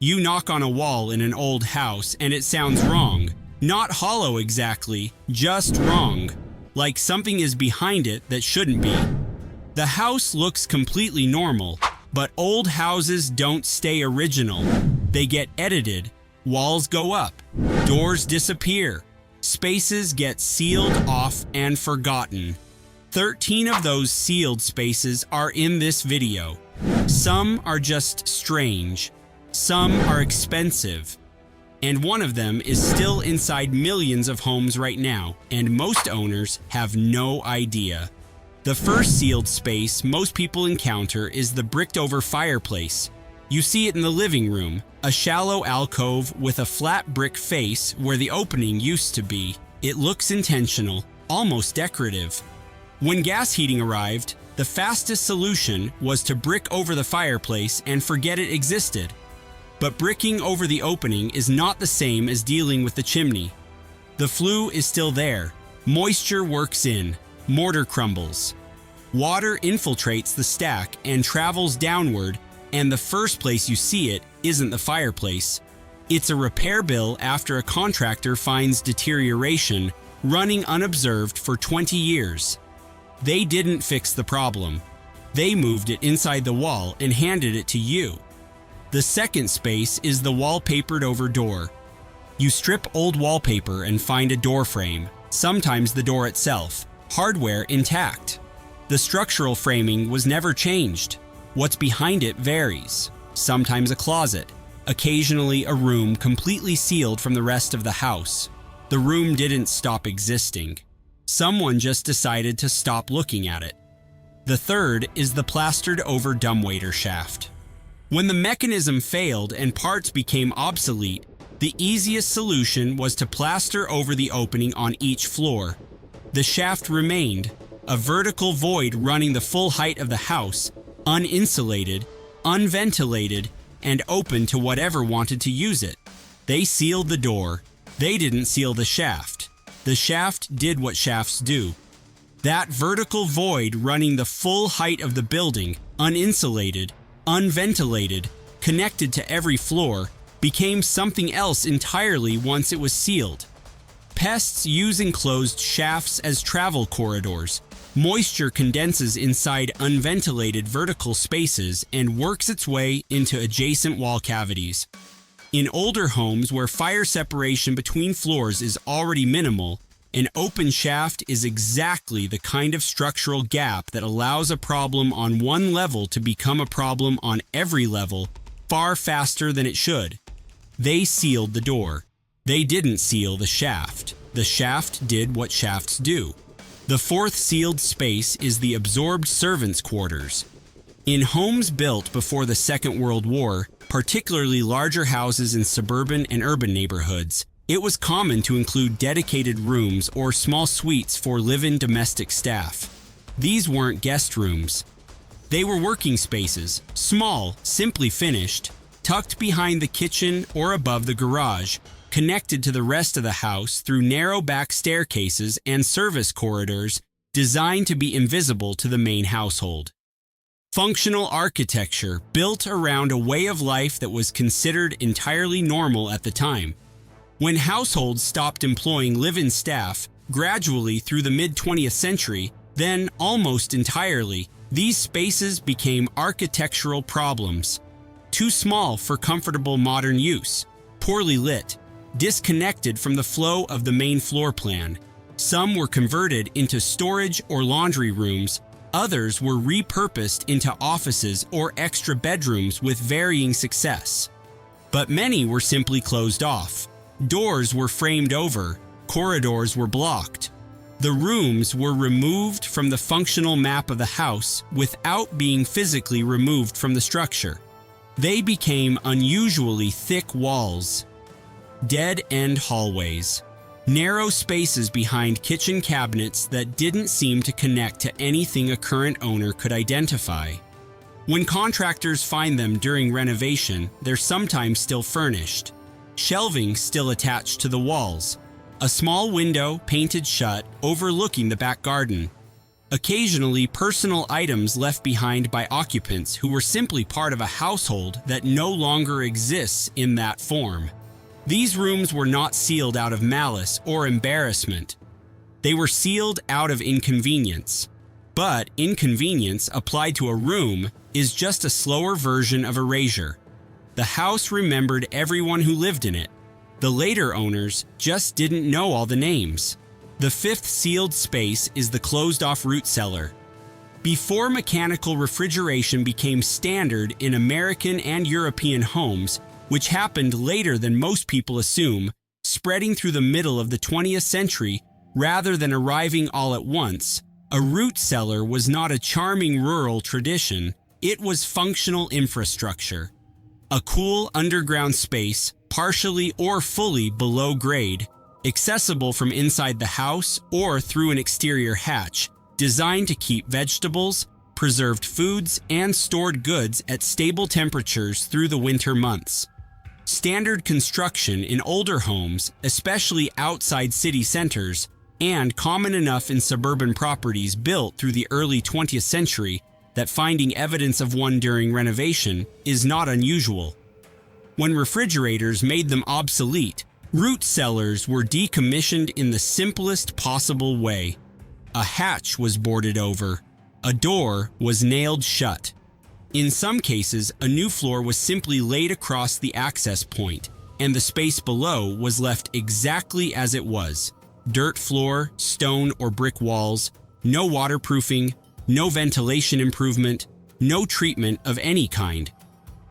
You knock on a wall in an old house and it sounds wrong. Not hollow exactly, just wrong. Like something is behind it that shouldn't be. The house looks completely normal, but old houses don't stay original. They get edited, walls go up, doors disappear, spaces get sealed off and forgotten. 13 of those sealed spaces are in this video. Some are just strange, some are expensive, and one of them is still inside millions of homes right now, and most owners have no idea. The first sealed space most people encounter is the bricked-over fireplace. You see it in the living room, a shallow alcove with a flat brick face where the opening used to be. It looks intentional, almost decorative. When gas heating arrived, the fastest solution was to brick over the fireplace and forget it existed. But bricking over the opening is not the same as dealing with the chimney. The flue is still there. Moisture works in. Mortar crumbles. Water infiltrates the stack and travels downward, and the first place you see it isn't the fireplace. It's a repair bill after a contractor finds deterioration running unobserved for 20 years. They didn't fix the problem. They moved it inside the wall and handed it to you. The second space is the wallpapered over door. You strip old wallpaper and find a door frame, sometimes the door itself, hardware intact. The structural framing was never changed. What's behind it varies. Sometimes a closet, occasionally a room completely sealed from the rest of the house. The room didn't stop existing. Someone just decided to stop looking at it. The third is the plastered over dumbwaiter shaft. When the mechanism failed and parts became obsolete, the easiest solution was to plaster over the opening on each floor. The shaft remained, a vertical void running the full height of the house, uninsulated, unventilated, and open to whatever wanted to use it. They sealed the door. They didn't seal the shaft. The shaft did what shafts do. That vertical void running the full height of the building, uninsulated, unventilated, connected to every floor, became something else entirely once it was sealed. Pests use enclosed shafts as travel corridors. Moisture condenses inside unventilated vertical spaces and works its way into adjacent wall cavities. In older homes where fire separation between floors is already minimal, an open shaft is exactly the kind of structural gap that allows a problem on one level to become a problem on every level far faster than it should. They sealed the door. They didn't seal the shaft. The shaft did what shafts do. The fourth sealed space is the absorbed servants' quarters. In homes built before the Second World War, particularly larger houses in suburban and urban neighborhoods, it was common to include dedicated rooms or small suites for live-in domestic staff. These weren't guest rooms. They were working spaces, small, simply finished, tucked behind the kitchen or above the garage, connected to the rest of the house through narrow back staircases and service corridors designed to be invisible to the main household. Functional architecture built around a way of life that was considered entirely normal at the time. When households stopped employing live-in staff, gradually through the mid-20th century, then almost entirely, these spaces became architectural problems. Too small for comfortable modern use, poorly lit, disconnected from the flow of the main floor plan. Some were converted into storage or laundry rooms, others were repurposed into offices or extra bedrooms with varying success. But many were simply closed off. Doors were framed over, corridors were blocked. The rooms were removed from the functional map of the house without being physically removed from the structure. They became unusually thick walls, dead-end hallways, narrow spaces behind kitchen cabinets that didn't seem to connect to anything a current owner could identify. When contractors find them during renovation, they're sometimes still furnished. Shelving still attached to the walls, a small window painted shut overlooking the back garden. occasionally personal items left behind by occupants who were simply part of a household that no longer exists in that form. These rooms were not sealed out of malice or embarrassment. They were sealed out of inconvenience. But inconvenience applied to a room is just a slower version of erasure. The house remembered everyone who lived in it. The later owners just didn't know all the names. The fifth sealed space is the closed-off root cellar. Before mechanical refrigeration became standard in American and European homes, which happened later than most people assume, spreading through the middle of the 20th century rather than arriving all at once, a root cellar was not a charming rural tradition, it was functional infrastructure. A cool underground space, partially or fully below grade, accessible from inside the house or through an exterior hatch, designed to keep vegetables, preserved foods, and stored goods at stable temperatures through the winter months. Standard construction in older homes, especially outside city centers, and common enough in suburban properties built through the early 20th century that finding evidence of one during renovation is not unusual. When refrigerators made them obsolete, root cellars were decommissioned in the simplest possible way. A hatch was boarded over. A door was nailed shut. In some cases, a new floor was simply laid across the access point, and the space below was left exactly as it was. Dirt floor, stone or brick walls, no waterproofing, no ventilation improvement, no treatment of any kind.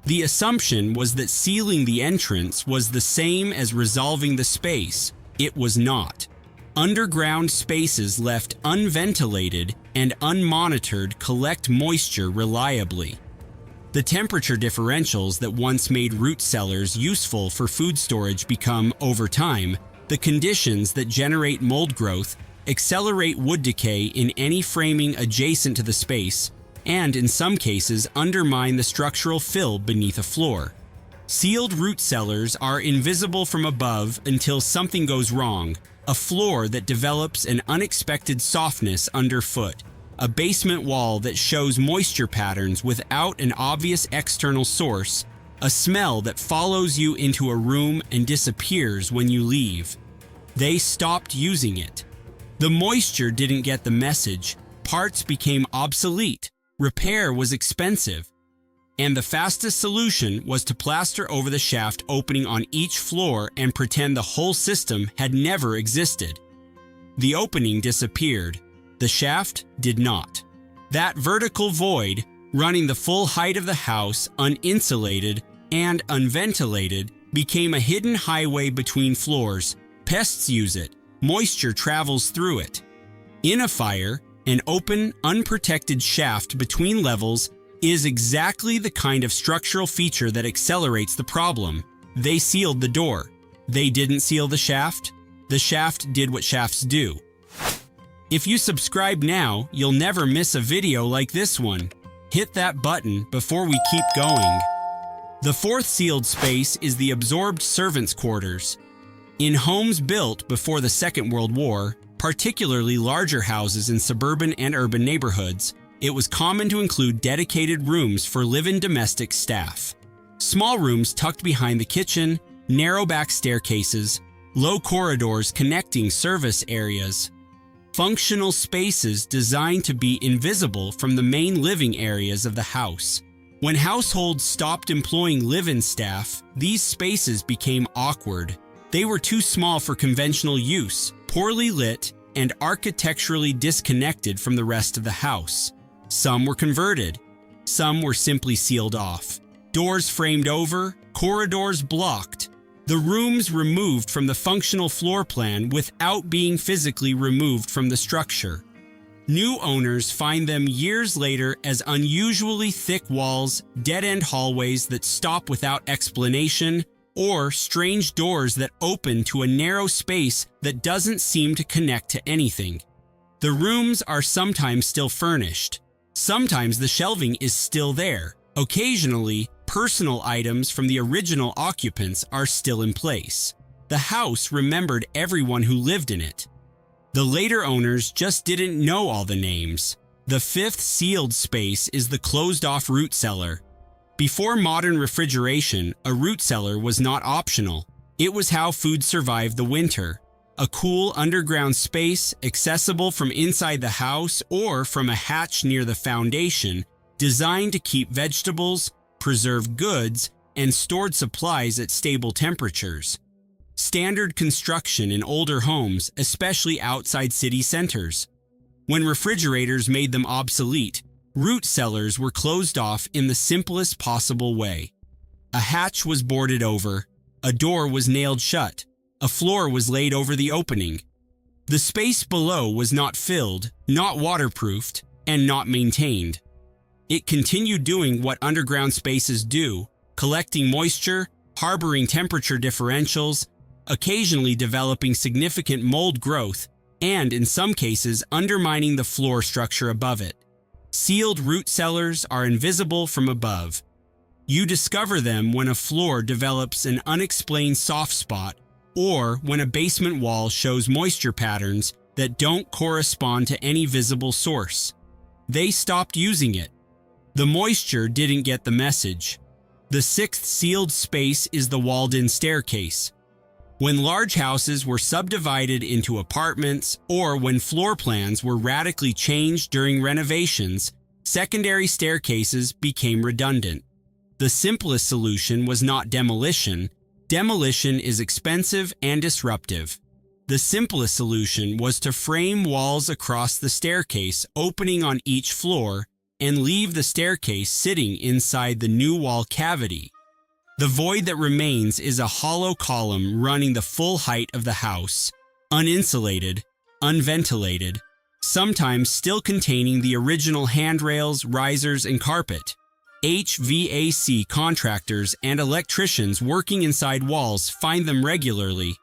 The assumption was that sealing the entrance was the same as resolving the space. It was not. Underground spaces left unventilated and unmonitored collect moisture reliably. The temperature differentials that once made root cellars useful for food storage become, over time, the conditions that generate mold growth, accelerate wood decay in any framing adjacent to the space, and in some cases undermine the structural fill beneath a floor. Sealed root cellars are invisible from above until something goes wrong, a floor that develops an unexpected softness underfoot, a basement wall that shows moisture patterns without an obvious external source, a smell that follows you into a room and disappears when you leave. They stopped using it. The moisture didn't get the message. Parts became obsolete. Repair was expensive. And the fastest solution was to plaster over the shaft opening on each floor and pretend the whole system had never existed. The opening disappeared. The shaft did not. That vertical void, running the full height of the house, uninsulated and unventilated, became a hidden highway between floors. Pests use it. Moisture travels through it. In a fire, an open, unprotected shaft between levels is exactly the kind of structural feature that accelerates the problem. They sealed the door. They didn't seal the shaft. The shaft did what shafts do. If you subscribe now, you'll never miss a video like this one. Hit that button before we keep going. The fourth sealed space is the absorbed servants' quarters. In homes built before the Second World War, particularly larger houses in suburban and urban neighborhoods, it was common to include dedicated rooms for live-in domestic staff. Small rooms tucked behind the kitchen, narrow back staircases, low corridors connecting service areas. Functional spaces designed to be invisible from the main living areas of the house. When households stopped employing live-in staff, these spaces became awkward. They were too small for conventional use, poorly lit, and architecturally disconnected from the rest of the house. Some were converted. Some were simply sealed off. Doors framed over, corridors blocked. The rooms removed from the functional floor plan without being physically removed from the structure. New owners find them years later as unusually thick walls, dead-end hallways that stop without explanation, or strange doors that open to a narrow space that doesn't seem to connect to anything. The rooms are sometimes still furnished. Sometimes the shelving is still there. Occasionally, personal items from the original occupants are still in place. The house remembered everyone who lived in it. The later owners just didn't know all the names. The fifth sealed space is the closed-off root cellar. Before modern refrigeration, a root cellar was not optional. It was how food survived the winter. A cool underground space accessible from inside the house or from a hatch near the foundation, designed to keep vegetables, preserve goods, and stored supplies at stable temperatures. Standard construction in older homes, especially outside city centers. When refrigerators made them obsolete, root cellars were closed off in the simplest possible way. A hatch was boarded over, a door was nailed shut, a floor was laid over the opening. The space below was not filled, not waterproofed, and not maintained. It continued doing what underground spaces do, collecting moisture, harboring temperature differentials, occasionally developing significant mold growth, and in some cases undermining the floor structure above it. Sealed root cellars are invisible from above. You discover them when a floor develops an unexplained soft spot or when a basement wall shows moisture patterns that don't correspond to any visible source. They stopped using it. The moisture didn't get the message. The sixth sealed space is the walled-in staircase. When large houses were subdivided into apartments or when floor plans were radically changed during renovations, secondary staircases became redundant. The simplest solution was not demolition. Demolition is expensive and disruptive. The simplest solution was to frame walls across the staircase opening on each floor and leave the staircase sitting inside the new wall cavity. The void that remains is a hollow column running the full height of the house, uninsulated, unventilated, sometimes still containing the original handrails, risers, and carpet. HVAC contractors and electricians working inside walls find them regularly.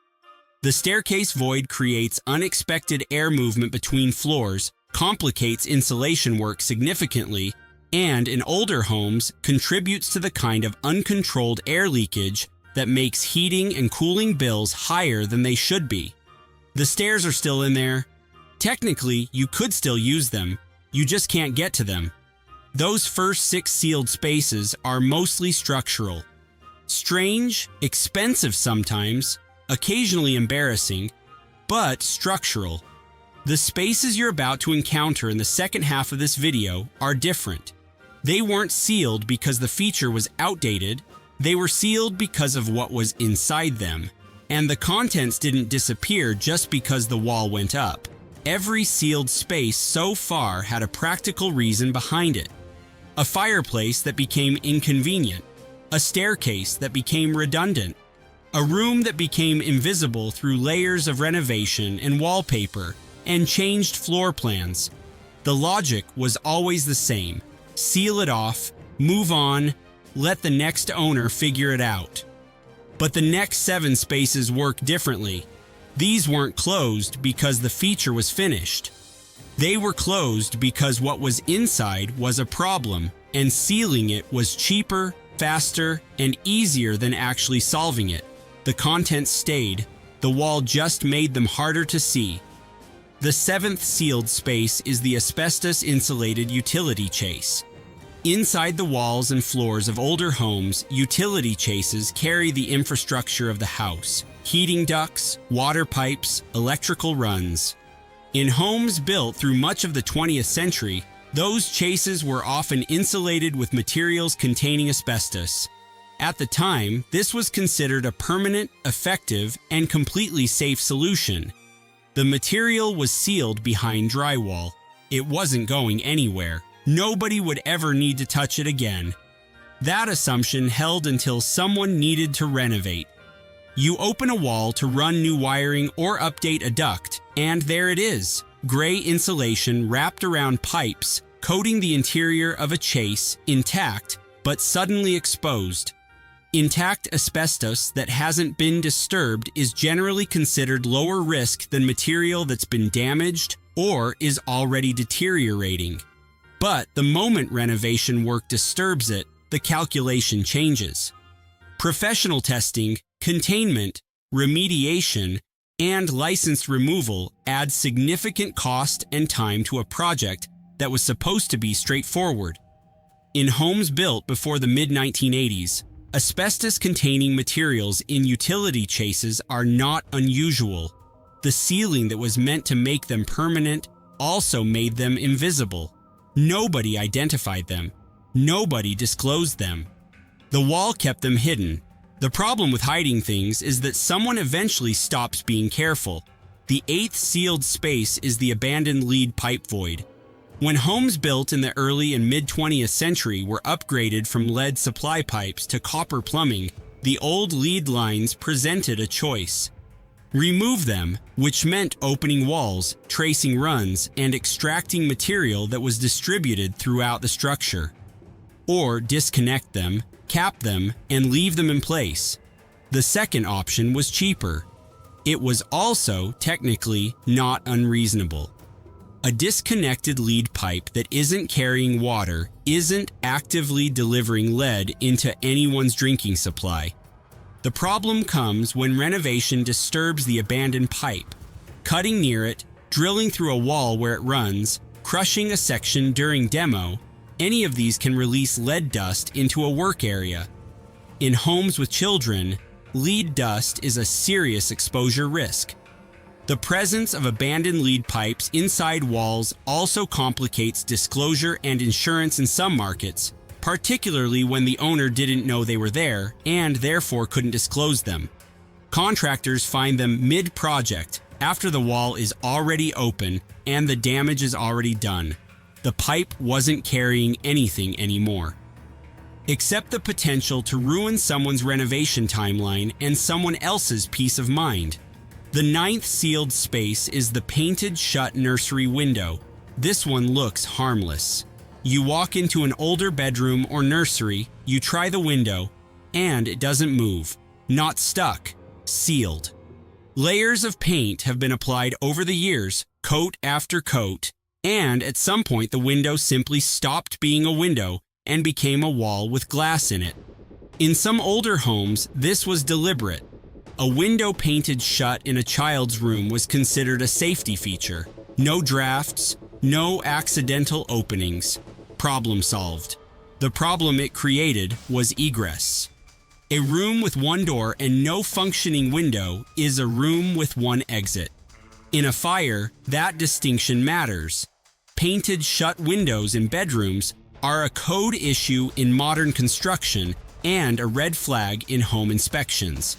The staircase void creates unexpected air movement between floors, complicates insulation work significantly, and in older homes contributes to the kind of uncontrolled air leakage that makes heating and cooling bills higher than they should be. The stairs are still in there. Technically, you could still use them. You just can't get to them. Those first 6 sealed spaces are mostly structural. Strange, expensive sometimes, occasionally embarrassing, but structural. The spaces you're about to encounter in the second half of this video are different. They weren't sealed because the feature was outdated, they were sealed because of what was inside them. And the contents didn't disappear just because the wall went up. Every sealed space so far had a practical reason behind it. A fireplace that became inconvenient, a staircase that became redundant, a room that became invisible through layers of renovation and wallpaper and changed floor plans. The logic was always the same. Seal it off, move on, let the next owner figure it out. But the next 7 spaces work differently. These weren't closed because the feature was finished. They were closed because what was inside was a problem, and sealing it was cheaper, faster, and easier than actually solving it. The contents stayed. The wall just made them harder to see. The 7th sealed space is the asbestos-insulated utility chase. Inside the walls and floors of older homes, utility chases carry the infrastructure of the house: heating ducts, water pipes, electrical runs. In homes built through much of the 20th century, those chases were often insulated with materials containing asbestos. At the time, this was considered a permanent, effective, and completely safe solution. The material was sealed behind drywall. It wasn't going anywhere. Nobody would ever need to touch it again. That assumption held until someone needed to renovate. You open a wall to run new wiring or update a duct, and there it is, gray insulation wrapped around pipes, coating the interior of a chase, intact, but suddenly exposed. Intact asbestos that hasn't been disturbed is generally considered lower risk than material that's been damaged or is already deteriorating. But the moment renovation work disturbs it, the calculation changes. Professional testing, containment, remediation, and licensed removal adds significant cost and time to a project that was supposed to be straightforward. In homes built before the mid-1980s, asbestos-containing materials in utility chases are not unusual. The sealing that was meant to make them permanent also made them invisible. Nobody identified them. Nobody disclosed them. The wall kept them hidden. The problem with hiding things is that someone eventually stops being careful. The eighth sealed space is the abandoned lead pipe void. When homes built in the early and mid-20th century were upgraded from lead supply pipes to copper plumbing, the old lead lines presented a choice. Remove them, which meant opening walls, tracing runs, and extracting material that was distributed throughout the structure. Or disconnect them, cap them, and leave them in place. The second option was cheaper. It was also, technically, not unreasonable. A disconnected lead pipe that isn't carrying water isn't actively delivering lead into anyone's drinking supply. The problem comes when renovation disturbs the abandoned pipe, cutting near it, drilling through a wall where it runs, crushing a section during demo. Any of these can release lead dust into a work area. In homes with children, lead dust is a serious exposure risk. The presence of abandoned lead pipes inside walls also complicates disclosure and insurance in some markets, particularly when the owner didn't know they were there and therefore couldn't disclose them. Contractors find them mid-project, after the wall is already open and the damage is already done. The pipe wasn't carrying anything anymore. Accept the potential to ruin someone's renovation timeline and someone else's peace of mind. The ninth sealed space is the painted shut nursery window. This one looks harmless. You walk into an older bedroom or nursery, you try the window, and it doesn't move. Not stuck, sealed. Layers of paint have been applied over the years, coat after coat, and at some point the window simply stopped being a window and became a wall with glass in it. In some older homes, this was deliberate. A window painted shut in a child's room was considered a safety feature. No drafts, no accidental openings. Problem solved. The problem it created was egress. A room with one door and no functioning window is a room with one exit. In a fire, that distinction matters. Painted shut windows in bedrooms are a code issue in modern construction and a red flag in home inspections.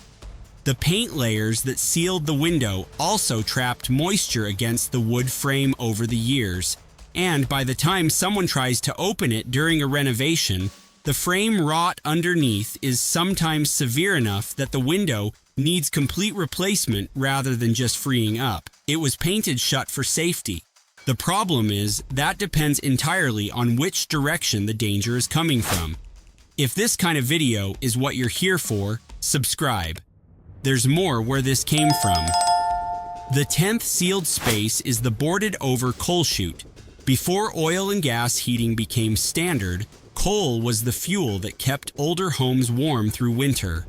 The paint layers that sealed the window also trapped moisture against the wood frame over the years, and by the time someone tries to open it during a renovation, the frame rot underneath is sometimes severe enough that the window needs complete replacement rather than just freeing up. It was painted shut for safety. The problem is that depends entirely on which direction the danger is coming from. If this kind of video is what you're here for, subscribe. There's more where this came from. The 10th sealed space is the boarded over coal chute. Before oil and gas heating became standard, coal was the fuel that kept older homes warm through winter.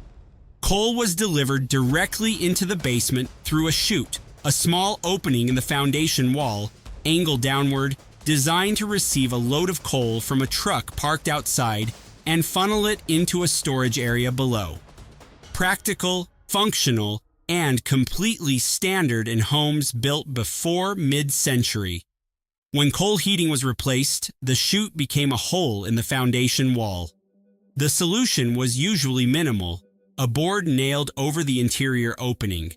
Coal was delivered directly into the basement through a chute, a small opening in the foundation wall, angled downward, designed to receive a load of coal from a truck parked outside and funnel it into a storage area below. Practical, functional, and completely standard in homes built before mid-century. When coal heating was replaced, the chute became a hole in the foundation wall. The solution was usually minimal, a board nailed over the interior opening,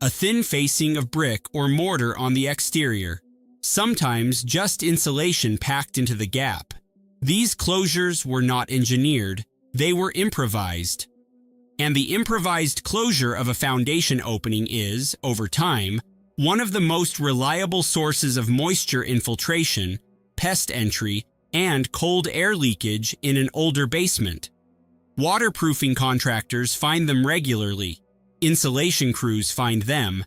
a thin facing of brick or mortar on the exterior, sometimes just insulation packed into the gap. These closures were not engineered, they were improvised. And the improvised closure of a foundation opening is, over time, one of the most reliable sources of moisture infiltration, pest entry, and cold air leakage in an older basement. Waterproofing contractors find them regularly. Insulation crews find them.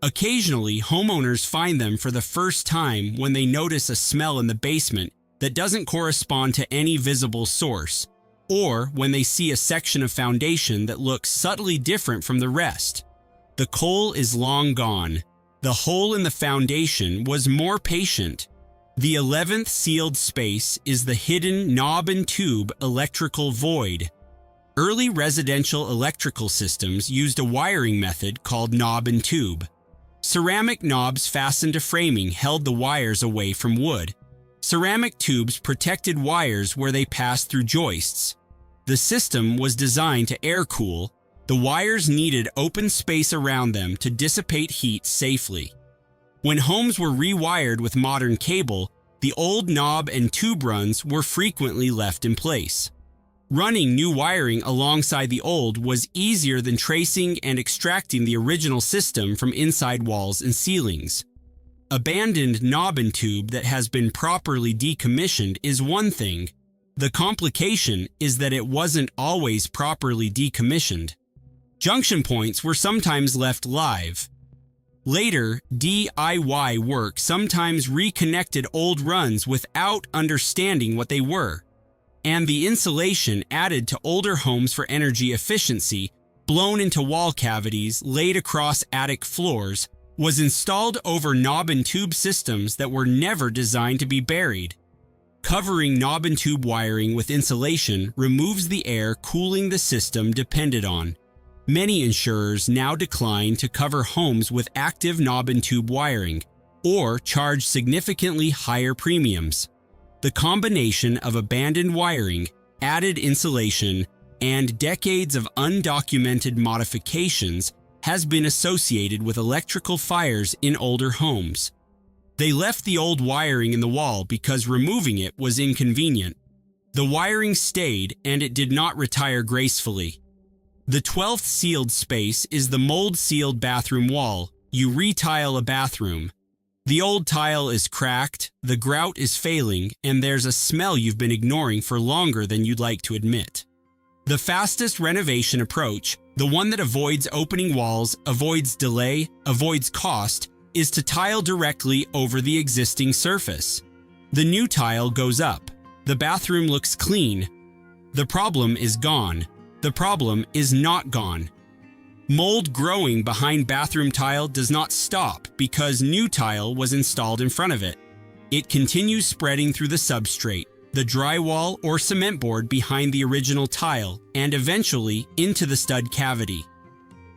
Occasionally, homeowners find them for the first time when they notice a smell in the basement that doesn't correspond to any visible source, or when they see a section of foundation that looks subtly different from the rest. The coal is long gone. The hole in the foundation was more patient. The 11th sealed space is the hidden knob and tube electrical void. Early residential electrical systems used a wiring method called knob and tube. Ceramic knobs fastened to framing held the wires away from wood. Ceramic tubes protected wires where they passed through joists. The system was designed to air cool. The wires needed open space around them to dissipate heat safely. When homes were rewired with modern cable, the old knob and tube runs were frequently left in place. Running new wiring alongside the old was easier than tracing and extracting the original system from inside walls and ceilings. Abandoned knob and tube that has been properly decommissioned is one thing. The complication is that it wasn't always properly decommissioned. Junction points were sometimes left live. Later, DIY work sometimes reconnected old runs without understanding what they were. And the insulation added to older homes for energy efficiency, blown into wall cavities laid across attic floors, was installed over knob and tube systems that were never designed to be buried. Covering knob and tube wiring with insulation removes the air cooling the system depended on. Many insurers now decline to cover homes with active knob and tube wiring, or charge significantly higher premiums. The combination of abandoned wiring, added insulation, and decades of undocumented modifications has been associated with electrical fires in older homes. They left the old wiring in the wall because removing it was inconvenient. The wiring stayed and it did not retire gracefully. The 12th sealed space is the mold-sealed bathroom wall. You retile a bathroom. The old tile is cracked, the grout is failing, and there's a smell you've been ignoring for longer than you'd like to admit. The fastest renovation approach, the one that avoids opening walls, avoids delay, avoids cost, is to tile directly over the existing surface. The new tile goes up. The bathroom looks clean. The problem is gone. The problem is not gone. Mold growing behind bathroom tile does not stop because new tile was installed in front of it. It continues spreading through the substrate, the drywall or cement board behind the original tile, and eventually into the stud cavity.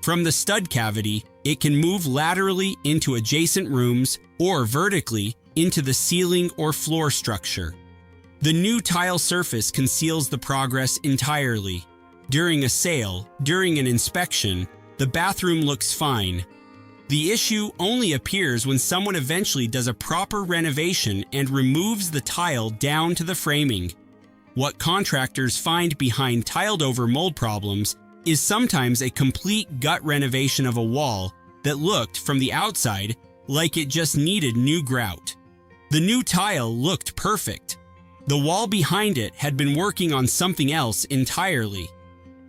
From the stud cavity, it can move laterally into adjacent rooms or vertically into the ceiling or floor structure. The new tile surface conceals the progress entirely. During a sale, during an inspection, the bathroom looks fine. The issue only appears when someone eventually does a proper renovation and removes the tile down to the framing. What contractors find behind tiled-over mold problems is sometimes a complete gut renovation of a wall that looked from the outside like it just needed new grout. The new tile looked perfect. The wall behind it had been working on something else entirely.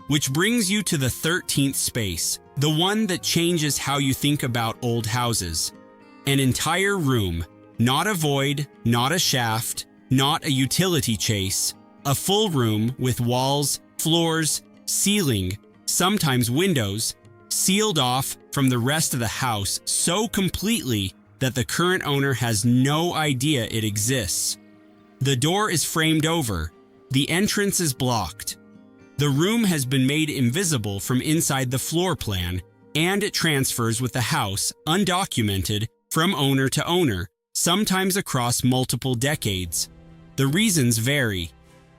Which brings you to the 13th space, the one that changes how you think about old houses. An entire room, not a void, not a shaft, not a utility chase, a full room with walls, floors, ceiling, sometimes windows, sealed off from the rest of the house so completely that the current owner has no idea it exists. The door is framed over, the entrance is blocked. The room has been made invisible from inside the floor plan, and it transfers with the house, undocumented, from owner to owner, sometimes across multiple decades. The reasons vary.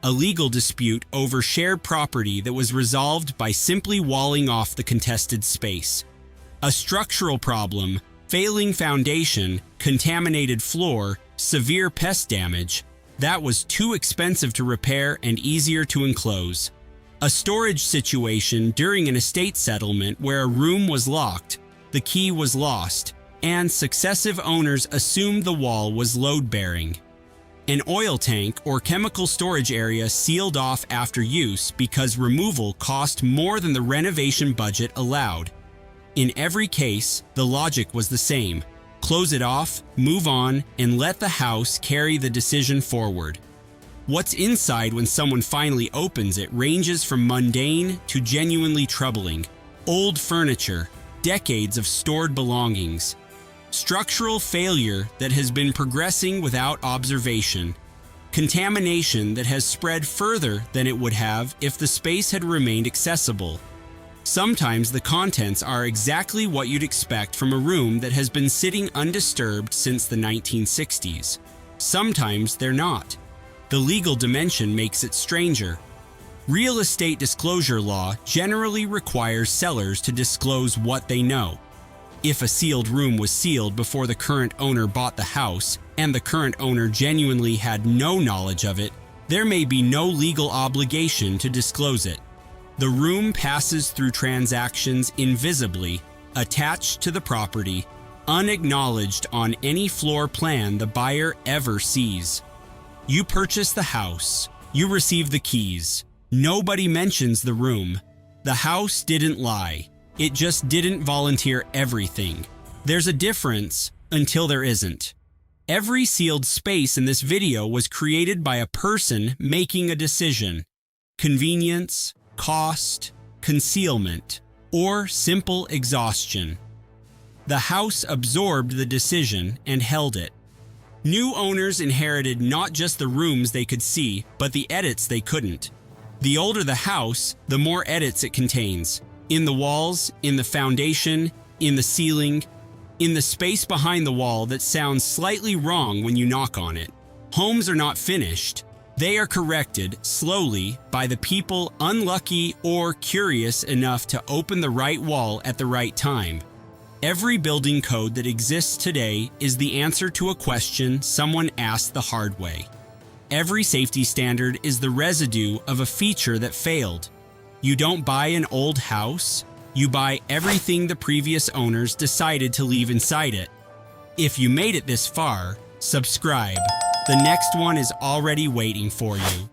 A legal dispute over shared property that was resolved by simply walling off the contested space. A structural problem, failing foundation, contaminated floor, severe pest damage, that was too expensive to repair and easier to enclose. A storage situation during an estate settlement where a room was locked, the key was lost, and successive owners assumed the wall was load-bearing. An oil tank or chemical storage area sealed off after use because removal cost more than the renovation budget allowed. In every case, the logic was the same. Close it off, move on, and let the house carry the decision forward. What's inside when someone finally opens it ranges from mundane to genuinely troubling. Old furniture, decades of stored belongings. Structural failure that has been progressing without observation. Contamination that has spread further than it would have if the space had remained accessible. Sometimes the contents are exactly what you'd expect from a room that has been sitting undisturbed since the 1960s. Sometimes they're not. The legal dimension makes it stranger. Real estate disclosure law generally requires sellers to disclose what they know. If a sealed room was sealed before the current owner bought the house, and the current owner genuinely had no knowledge of it, there may be no legal obligation to disclose it. The room passes through transactions invisibly, attached to the property, unacknowledged on any floor plan the buyer ever sees. You purchase the house. You receive the keys. Nobody mentions the room. The house didn't lie. It just didn't volunteer everything. There's a difference until there isn't. Every sealed space in this video was created by a person making a decision. Convenience, cost, concealment, or simple exhaustion. The house absorbed the decision and held it. New owners inherited not just the rooms they could see, but the edits they couldn't. The older the house, the more edits it contains. In the walls, in the foundation, in the ceiling, in the space behind the wall that sounds slightly wrong when you knock on it. Homes are not finished. They are corrected slowly by the people unlucky or curious enough to open the right wall at the right time. Every building code that exists today is the answer to a question someone asked the hard way. Every safety standard is the residue of a feature that failed. You don't buy an old house, you buy everything the previous owners decided to leave inside it. If you made it this far, subscribe. The next one is already waiting for you.